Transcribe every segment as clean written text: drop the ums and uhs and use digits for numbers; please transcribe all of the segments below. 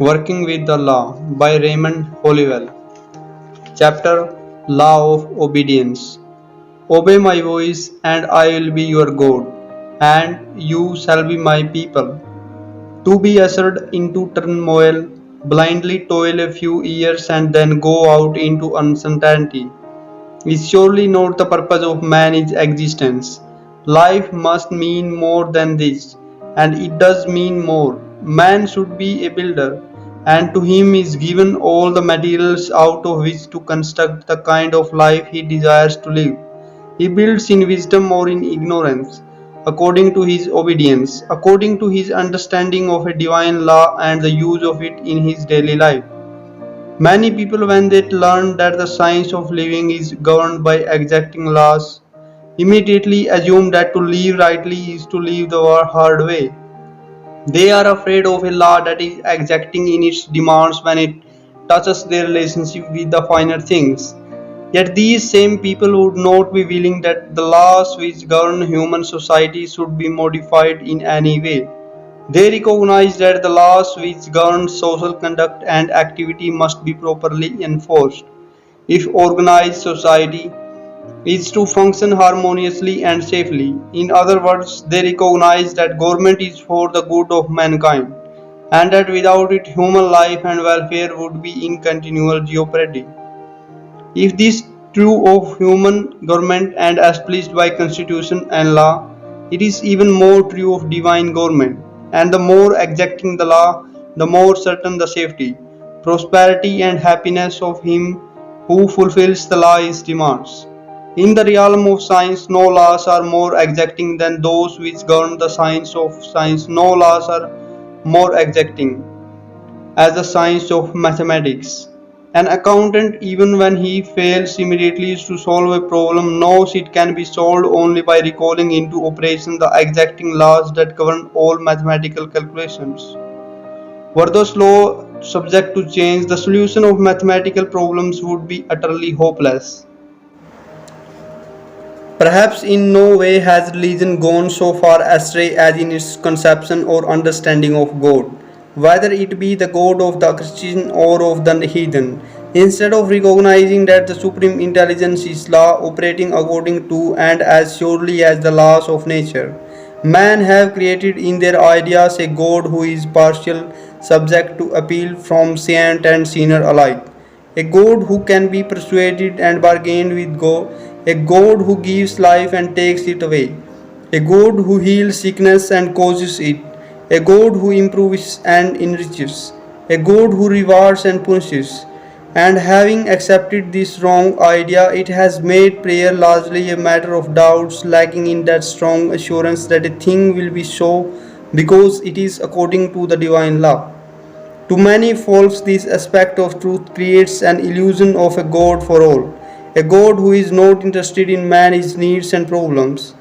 Working with the Law by Raymond Holliwell. Chapter Law of Obedience. Obey my voice, and I will be your God, and you shall be my people. To be ushered into turmoil, blindly toil a few years, and then go out into uncertainty is surely not the purpose of man's existence. Life must mean more than this, and it does mean more. Man should be a builder, and to him is given all the materials out of which to construct the kind of life he desires to live. He builds in wisdom or in ignorance, according to his obedience, according to his understanding of a divine law and the use of it in his daily life. Many people, when they learn that the science of living is governed by exacting laws, immediately assume that to live rightly is to live the hard way. They are afraid of a law that is exacting in its demands when it touches their relationship with the finer things. Yet these same people would not be willing that the laws which govern human society should be modified in any way. They recognize that the laws which govern social conduct and activity must be properly enforced. If organized society is to function harmoniously and safely, in other words, they recognize that government is for the good of mankind, and that without it human life and welfare would be in continual jeopardy. If this true of human government and established by constitution and law, it is even more true of divine government, and the more exacting the law, the more certain the safety, prosperity and happiness of him who fulfills the law's demands. In the realm of science, no laws are more exacting than those which govern the science of science. No laws are more exacting as the science of mathematics. An accountant, even when he fails immediately to solve a problem, knows it can be solved only by recalling into operation the exacting laws that govern all mathematical calculations. Were those laws subject to change, the solution of mathematical problems would be utterly hopeless. Perhaps in no way has religion gone so far astray as in its conception or understanding of God, whether it be the God of the Christian or of the heathen. Instead of recognizing that the supreme intelligence is law operating according to and as surely as the laws of nature, men have created in their ideas a God who is partial, subject to appeal from saint and sinner alike, a God who can be persuaded and bargained with, a God who gives life and takes it away, a God who heals sickness and causes it, a God who improves and enriches, a God who rewards and punishes. And having accepted this wrong idea, it has made prayer largely a matter of doubts, lacking in that strong assurance that a thing will be so because it is according to the divine law. To many folks, this aspect of truth creates an illusion of a God for all, a God who is not interested in man's needs and problems,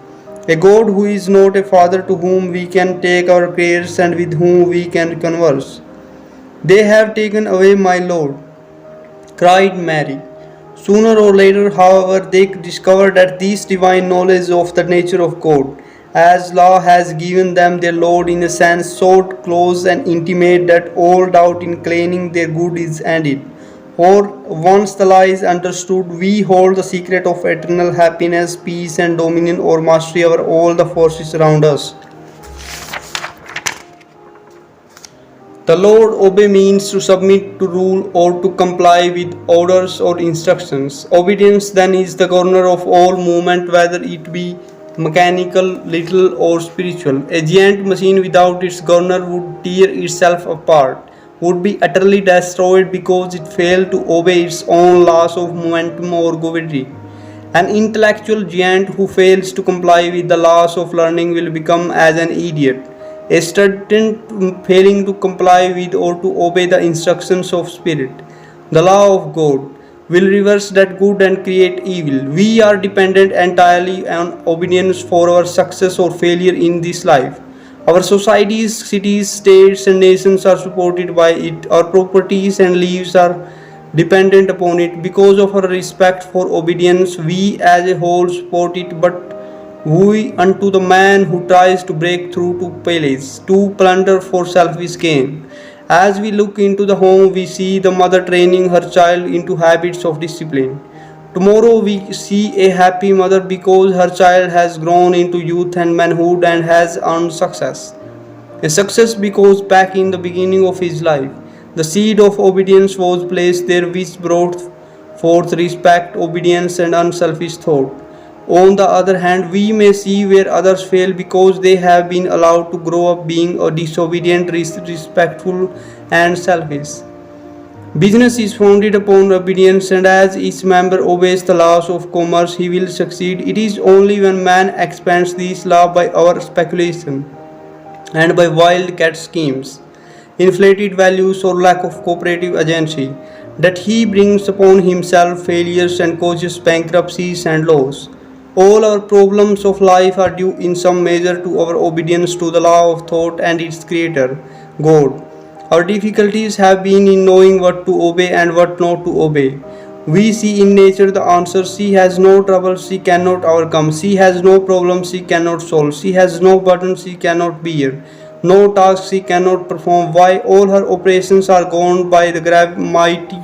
a God who is not a father to whom we can take our prayers and with whom we can converse. They have taken away my Lord, cried Mary. Sooner or later, however, they discovered that this divine knowledge of the nature of God, as law has given them their Lord in a sense so close and intimate that all doubt in claiming their good is ended. For once the lie is understood, we hold the secret of eternal happiness, peace, and dominion or mastery over all the forces around us. The Lord obey means to submit to rule or to comply with orders or instructions. Obedience then is the governor of all movement, whether it be mechanical, little, or spiritual. A giant machine without its governor would tear itself apart, would be utterly destroyed because it failed to obey its own laws of momentum or gravity. An intellectual giant who fails to comply with the laws of learning will become as an idiot. A student failing to comply with or to obey the instructions of spirit, the law of God, will reverse that good and create evil. We are dependent entirely on obedience for our success or failure in this life. Our societies, cities, states, and nations are supported by it. Our properties and lives are dependent upon it. Because of our respect for obedience, we as a whole support it, but woe unto the man who tries to break through to palace, to plunder for selfish gain, As we look into the home, we see the mother training her child into habits of discipline. Tomorrow, we see a happy mother because her child has grown into youth and manhood and has earned success. A success because back in the beginning of his life, the seed of obedience was placed there which brought forth respect, obedience, and unselfish thought. On the other hand, we may see where others fail because they have been allowed to grow up being a disobedient, disrespectful, and selfish. Business is founded upon obedience, and as each member obeys the laws of commerce, he will succeed. It is only when man expands these laws by our speculation and by wildcat schemes, inflated values, or lack of cooperative agency, that he brings upon himself failures and causes bankruptcies and loss. All our problems of life are due in some measure to our obedience to the law of thought and its creator, God. Our difficulties have been in knowing what to obey and what not to obey. We see in nature the answer. She has no trouble she cannot overcome. She has no problem she cannot solve. She has no burden she cannot bear. No task she cannot perform. Why? All her operations are governed by the mighty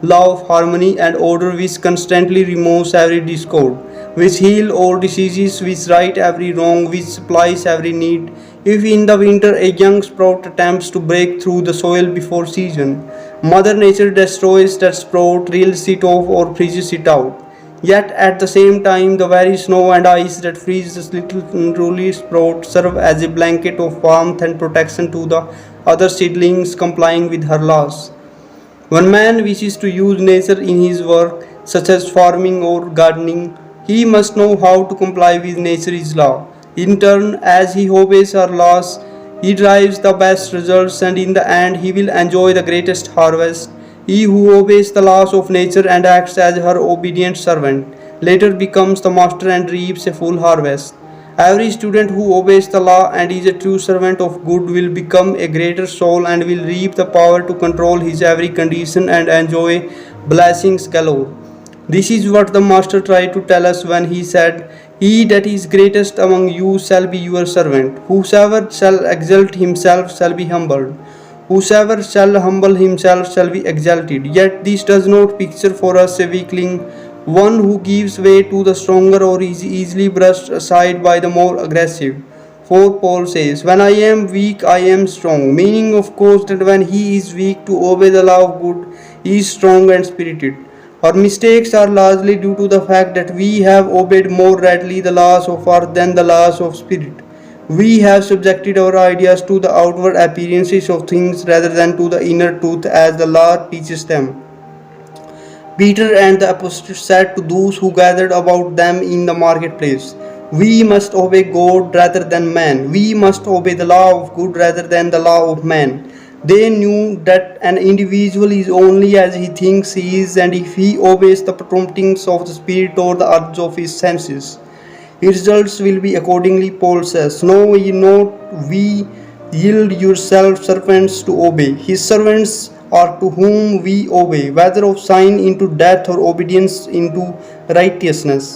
law of harmony and order which constantly removes every discord, which heals all diseases, which rights every wrong, which supplies every need. If in the winter a young sprout attempts to break through the soil before season, Mother Nature destroys that sprout, reels it off, or freezes it out. Yet at the same time, the very snow and ice that freeze this little unruly sprout serve as a blanket of warmth and protection to the other seedlings complying with her laws. When man wishes to use nature in his work, such as farming or gardening, he must know how to comply with nature's law. In turn, as he obeys her laws, he derives the best results, and in the end, he will enjoy the greatest harvest. He who obeys the laws of nature and acts as her obedient servant later becomes the master and reaps a full harvest. Every student who obeys the law and is a true servant of good will become a greater soul and will reap the power to control his every condition and enjoy blessings galore. This is what the Master tried to tell us when he said, "He that is greatest among you shall be your servant. Whosoever shall exalt himself shall be humbled. Whosoever shall humble himself shall be exalted." Yet this does not picture for us a weakling, one who gives way to the stronger or is easily brushed aside by the more aggressive. For Paul says, "When I am weak, I am strong," meaning, of course, that when he is weak to obey the law of good, he is strong and spirited. Our mistakes are largely due to the fact that we have obeyed more readily the laws of earth than the laws of spirit. We have subjected our ideas to the outward appearances of things rather than to the inner truth as the law teaches them. Peter and the apostles said to those who gathered about them in the marketplace, "We must obey God rather than man. We must obey the law of good rather than the law of man." They knew that an individual is only as he thinks he is, and if he obeys the promptings of the Spirit or the urge of his senses, his results will be accordingly. Paul says, "No, ye not we yield yourselves servants to obey. His servants are to whom we obey, whether of sign into death or obedience into righteousness."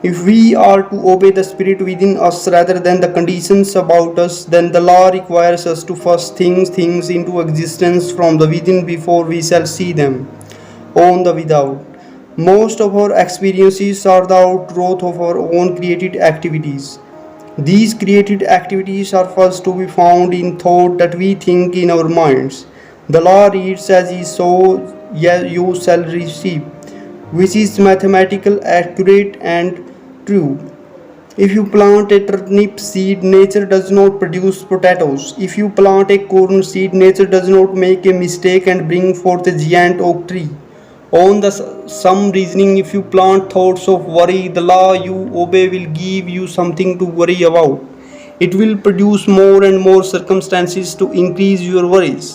If we are to obey the Spirit within us rather than the conditions about us, then the law requires us to first think things into existence from the within before we shall see them on the without. Most of our experiences are the outgrowth of our own created activities. These created activities are first to be found in thought that we think in our minds. The law reads, "As ye sow, you shall receive," which is mathematical, accurate, and true. If you plant a turnip seed, nature does not produce potatoes. If you plant a corn seed, nature does not make a mistake and bring forth a giant oak tree. On the some reasoning, if you plant thoughts of worry, the law you obey will give you something to worry about. It will produce more and more circumstances to increase your worries.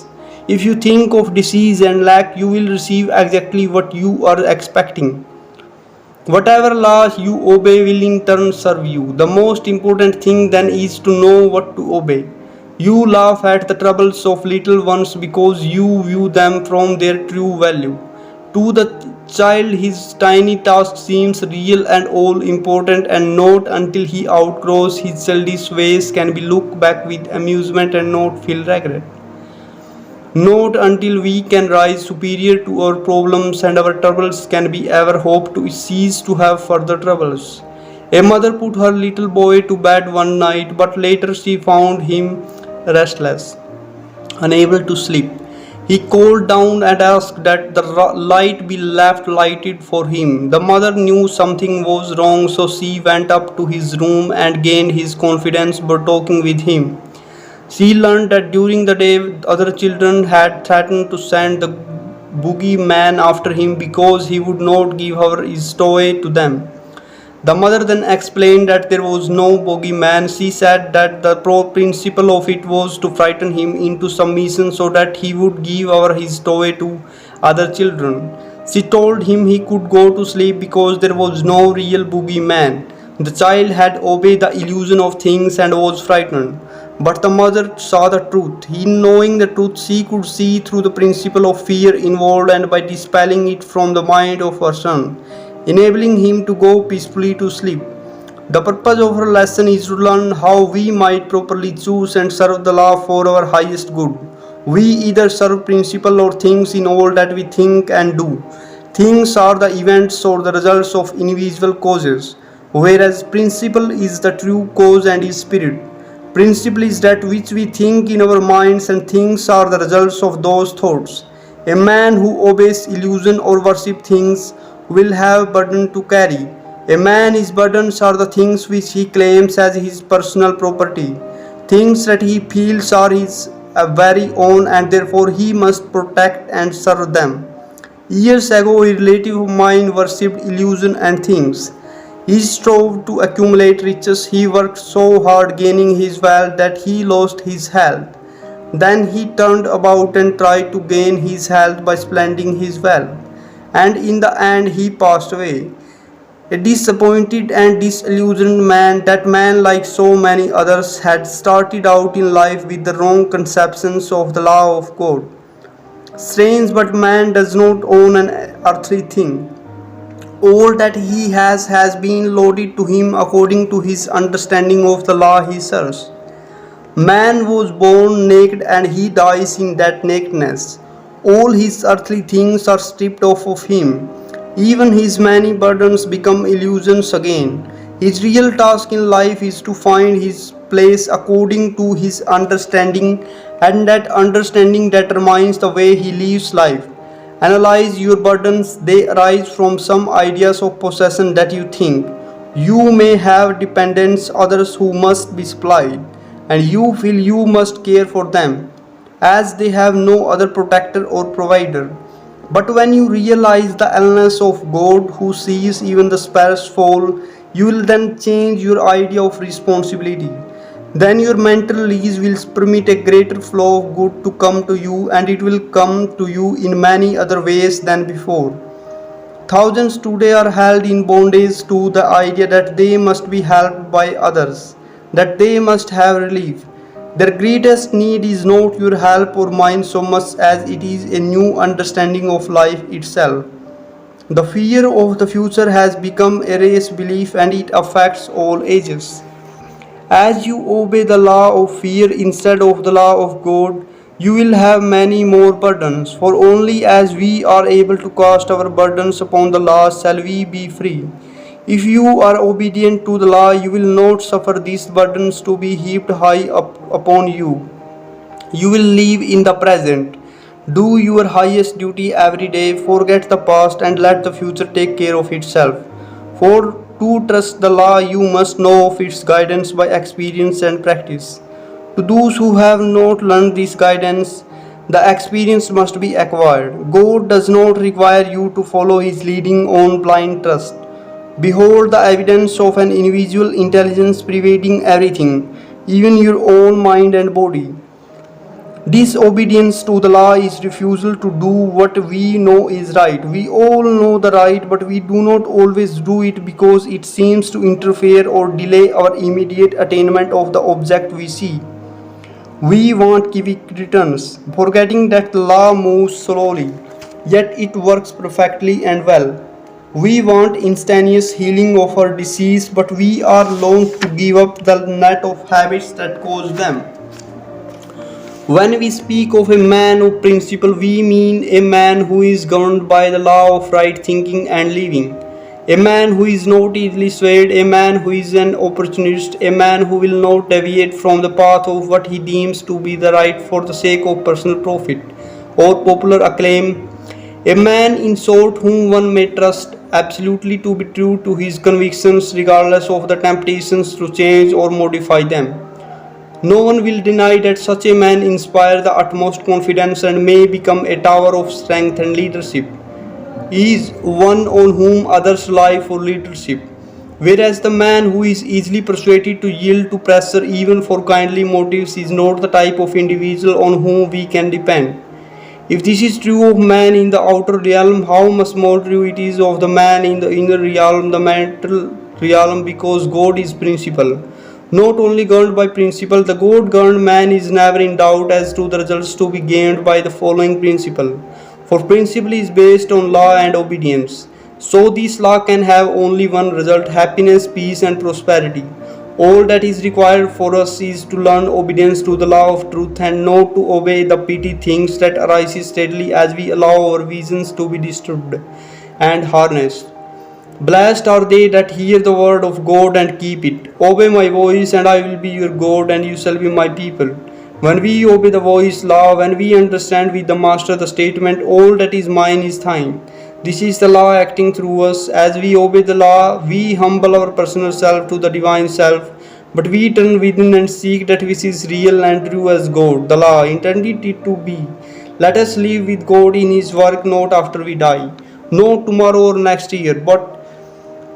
If you think of disease and lack, you will receive exactly what you are expecting. Whatever laws you obey will in turn serve you. The most important thing then is to know what to obey. You laugh at the troubles of little ones because you view them from their true value. To the child, his tiny task seems real and all important, and not until he outgrows his childish ways can we look back with amusement and not feel regret. Not until we can rise superior to our problems and our troubles can we ever hope to cease to have further troubles. A mother put her little boy to bed one night, but later she found him restless, unable to sleep. He called down and asked that the light be left lighted for him. The mother knew something was wrong, so she went up to his room and gained his confidence by talking with him. She learned that during the day other children had threatened to send the boogie man after him because he would not give her his toy to them. The mother then explained that there was no bogeyman. She said that the principle of it was to frighten him into submission so that he would give over his toy to other children. She told him he could go to sleep because there was no real boogeyman. The child had obeyed the illusion of things and was frightened. But the mother saw the truth. He, knowing the truth, she could see through the principle of fear involved and by dispelling it from the mind of her son, enabling him to go peacefully to sleep. The purpose of our lesson is to learn how we might properly choose and serve the law for our highest good. We either serve principle or things in all that we think and do. Things are the events or the results of individual causes, whereas principle is the true cause and is spirit. Principle is that which we think in our minds, and things are the results of those thoughts. A man who obeys illusion or worship things will have burden to carry. A man's burdens are the things which he claims as his personal property, things that he feels are his very own, and therefore he must protect and serve them. Years ago, a relative of mine worshipped illusion and things. He strove to accumulate riches. He worked so hard gaining his wealth that he lost his health. Then he turned about and tried to gain his health by spending his wealth, and in the end he passed away. A disappointed and disillusioned man, that man, like so many others, had started out in life with the wrong conceptions of the law of God. Strange, but man does not own an earthly thing. All that he has been loaded to him according to his understanding of the law he serves. Man was born naked and he dies in that nakedness. All his earthly things are stripped off of him. Even his many burdens become illusions again. His real task in life is to find his place according to his understanding, and that understanding determines the way he lives life. Analyze your burdens. They arise from some ideas of possession that you think. You may have dependents, others who must be supplied, and you feel you must care for them, as they have no other protector or provider. But when you realize the illness of God who sees even the sparrows fall, you will then change your idea of responsibility. Then your mental release will permit a greater flow of good to come to you, and it will come to you in many other ways than before. Thousands today are held in bondage to the idea that they must be helped by others, that they must have relief. Their greatest need is not your help or mine so much as it is a new understanding of life itself. The fear of the future has become a race belief, and it affects all ages. As you obey the law of fear instead of the law of God, you will have many more burdens, for only as we are able to cast our burdens upon the law shall we be free. If you are obedient to the law, you will not suffer these burdens to be heaped high up upon you. You will live in the present. Do your highest duty every day, forget the past, and let the future take care of itself. For to trust the law, you must know of its guidance by experience and practice. To those who have not learned this guidance, the experience must be acquired. God does not require you to follow his leading on blind trust. Behold the evidence of an individual intelligence pervading everything, even your own mind and body. Disobedience to the law is refusal to do what we know is right. We all know the right, but we do not always do it because it seems to interfere or delay our immediate attainment of the object we see. We want quick returns, forgetting that the law moves slowly, yet it works perfectly and well. We want instantaneous healing of our disease, but we are loath to give up the net of habits that cause them. When we speak of a man of principle, we mean a man who is governed by the law of right thinking and living. A man who is not easily swayed, a man who is an opportunist, a man who will not deviate from the path of what he deems to be the right for the sake of personal profit or popular acclaim. A man, in short, whom one may trust absolutely to be true to his convictions regardless of the temptations to change or modify them. No one will deny that such a man inspires the utmost confidence and may become a tower of strength and leadership. He is one on whom others rely for leadership, whereas the man who is easily persuaded to yield to pressure even for kindly motives is not the type of individual on whom we can depend. If this is true of man in the outer realm, how much more true it is of the man in the inner realm, the mental realm, because God is principle. Not only governed by principle, the God governed man is never in doubt as to the results to be gained by the following principle. For principle is based on law and obedience. So this law can have only one result: happiness, peace, and prosperity. All that is required for us is to learn obedience to the law of truth and not to obey the petty things that arise steadily as we allow our visions to be disturbed and harnessed. Blessed are they that hear the word of God and keep it. Obey my voice, and I will be your God, and you shall be my people. When we obey the voice law, when we understand with the master the statement, all that is mine is thine. This is the law acting through us. As we obey the law, we humble our personal self to the divine self, but we turn within and seek that which is real and true as God, the law, intended it to be. Let us live with God in His work, not after we die, not tomorrow or next year, but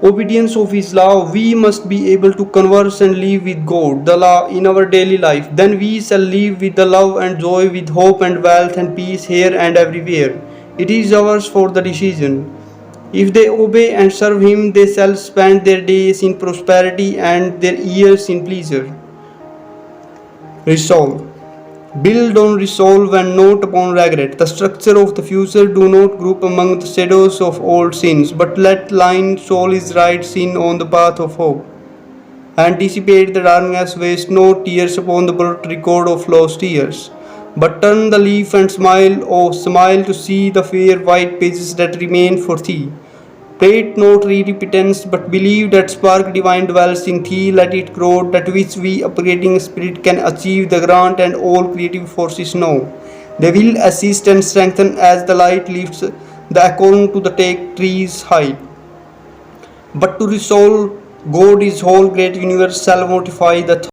obedience of His law. We must be able to converse and live with God, the law, in our daily life. Then we shall live with the love and joy, with hope and wealth and peace here and everywhere. It is ours for the decision. If they obey and serve Him, they shall spend their days in prosperity and their years in pleasure. Resolve. Build on resolve and not upon regret. The structure of the future do not group among the shadows of old sins, but let line soul is right sin on the path of hope. Anticipate the darkness, waste no tears upon the blurred record of lost years. But turn the leaf and smile, oh smile to see the fair white pages that remain for thee. Prate not repentance, but believe that spark divine dwells in thee, let it grow, that which we upgrading spirit can achieve the grant and all creative forces know. They will assist and strengthen as the light lifts the acorn to the take trees high. But to resolve God is whole great universe shall mortify the